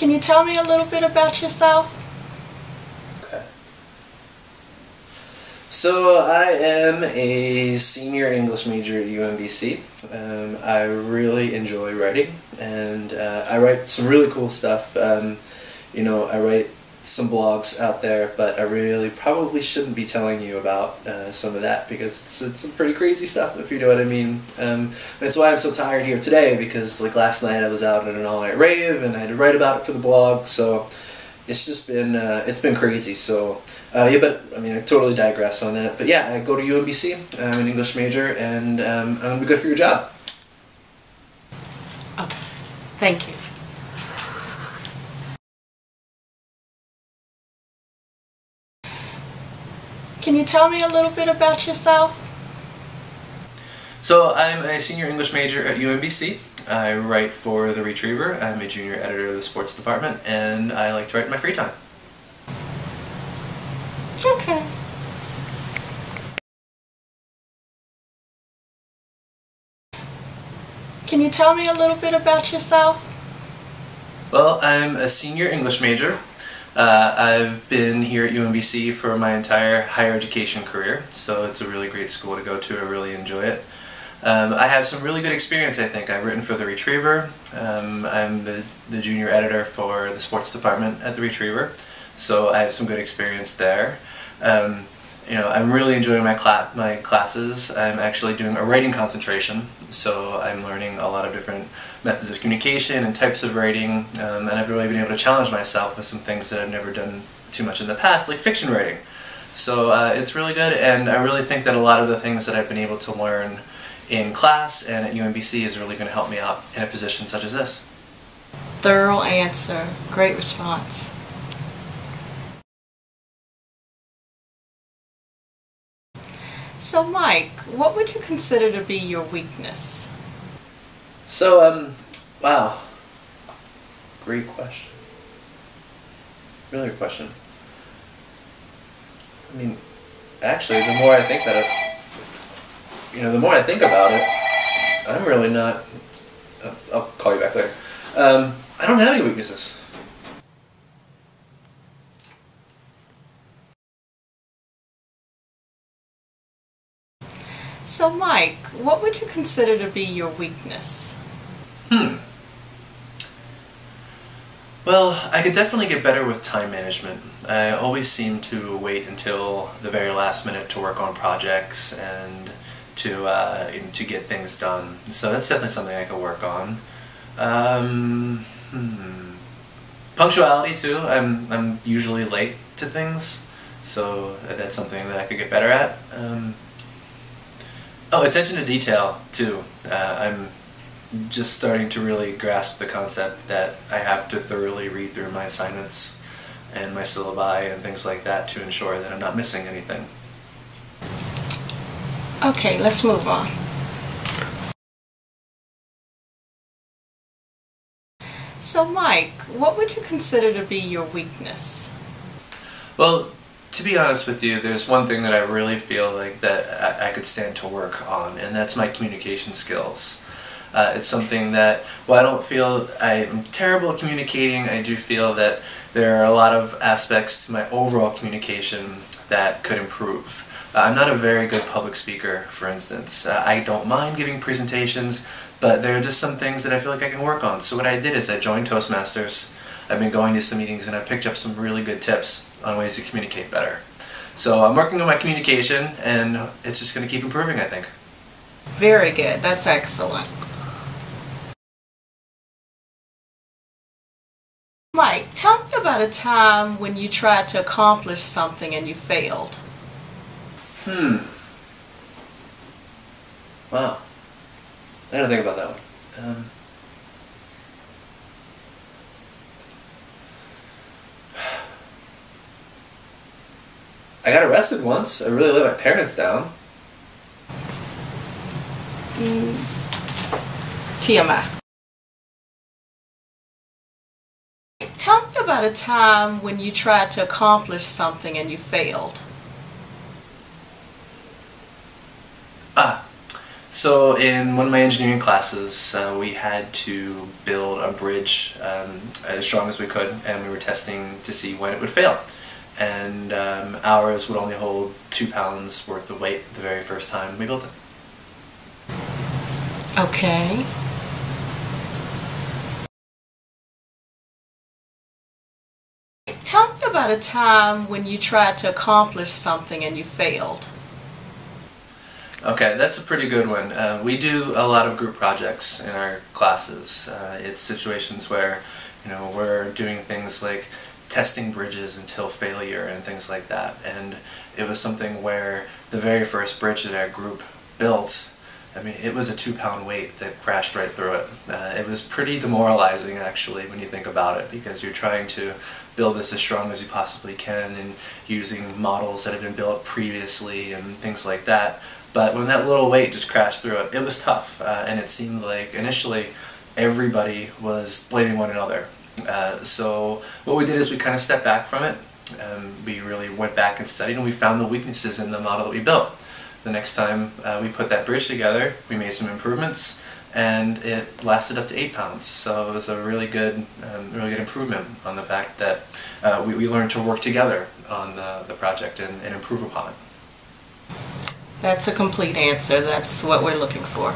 Can you tell me a little bit about yourself? Okay. So I am a senior English major at UMBC. I really enjoy writing, and I write some really cool stuff. I write some blogs out there, but I really probably shouldn't be telling you about some of that because it's some pretty crazy stuff, if you know what I mean. That's why I'm so tired here today, because like last night I was out at an all-night rave and I had to write about it for the blog, so it's just been it's been crazy. So yeah, but I mean I totally digress on that. But yeah, I go to UMBC. I'm an English major, and I'm gonna be good for your job. Okay, thank you. Can you tell me a little bit about yourself? So I'm a senior English major at UMBC. I write for The Retriever. I'm a junior editor of the sports department, and I like to write in my free time. Okay. Can you tell me a little bit about yourself? Well, I'm a senior English major. I've been here at UMBC for my entire higher education career, so it's a really great school to go to. I really enjoy it. I have some really good experience, I think. I've written for The Retriever. I'm the junior editor for the sports department at The Retriever, so I have some good experience there. I'm really enjoying my classes. I'm actually doing a writing concentration, so I'm learning a lot of different methods of communication and types of writing, and I've really been able to challenge myself with some things that I've never done too much in the past, like fiction writing. So it's really good, and I really think that a lot of the things that I've been able to learn in class and at UMBC is really going to help me out in a position such as this. Thorough answer. Great response. So Mike, what would you consider to be your weakness? So, wow. Great question. Really good question. I mean, actually, the more I think about it, I'm really not, I'll call you back later. I don't have any weaknesses. So Mike, what would you consider to be your weakness? Well, I could definitely get better with time management. I always seem to wait until the very last minute to work on projects and to get things done. So that's definitely something I could work on. Punctuality too. I'm usually late to things, so that's something that I could get better at. Attention to detail too. I'm just starting to really grasp the concept that I have to thoroughly read through my assignments and my syllabi and things like that to ensure that I'm not missing anything. Okay, let's move on. So Mike, what would you consider to be your weakness? Well, to be honest with you, there's one thing that I really feel like that I could stand to work on, and that's my communication skills. It's something that, while I don't feel I'm terrible at communicating, I do feel that there are a lot of aspects to my overall communication that could improve. I'm not a very good public speaker, for instance. I don't mind giving presentations, but there are just some things that I feel like I can work on. So what I did is I joined Toastmasters. I've been going to some meetings and I picked up some really good tips on ways to communicate better. So I'm working on my communication, and it's just going to keep improving, I think. Very good. That's excellent. Mike, tell me about a time when you tried to accomplish something and you failed. Wow. I didn't think about that one. I got arrested once. I really let my parents down. TMI. Tell me about a time when you tried to accomplish something and you failed. So in one of my engineering classes, we had to build a bridge as strong as we could, and we were testing to see when it would fail. And ours would only hold 2 pounds worth of weight the very first time we built it. Okay. Tell me about a time when you tried to accomplish something and you failed. Okay, that's a pretty good one. We do a lot of group projects in our classes. It's situations where, we're doing things like testing bridges until failure and things like that. And it was something where the very first bridge that our group built, it was a 2-pound weight that crashed right through it. It was pretty demoralizing, actually, when you think about it, because you're trying to build this as strong as you possibly can and using models that have been built previously and things like that. But when that little weight just crashed through it, it was tough, and it seemed like initially everybody was blaming one another. So what we did is we kind of stepped back from it. We really went back and studied, and we found the weaknesses in the model that we built. The next time we put that bridge together, we made some improvements, and it lasted up to 8 pounds. So it was a really good improvement on the fact that we learned to work together on the project and improve upon it. That's a complete answer. That's what we're looking for.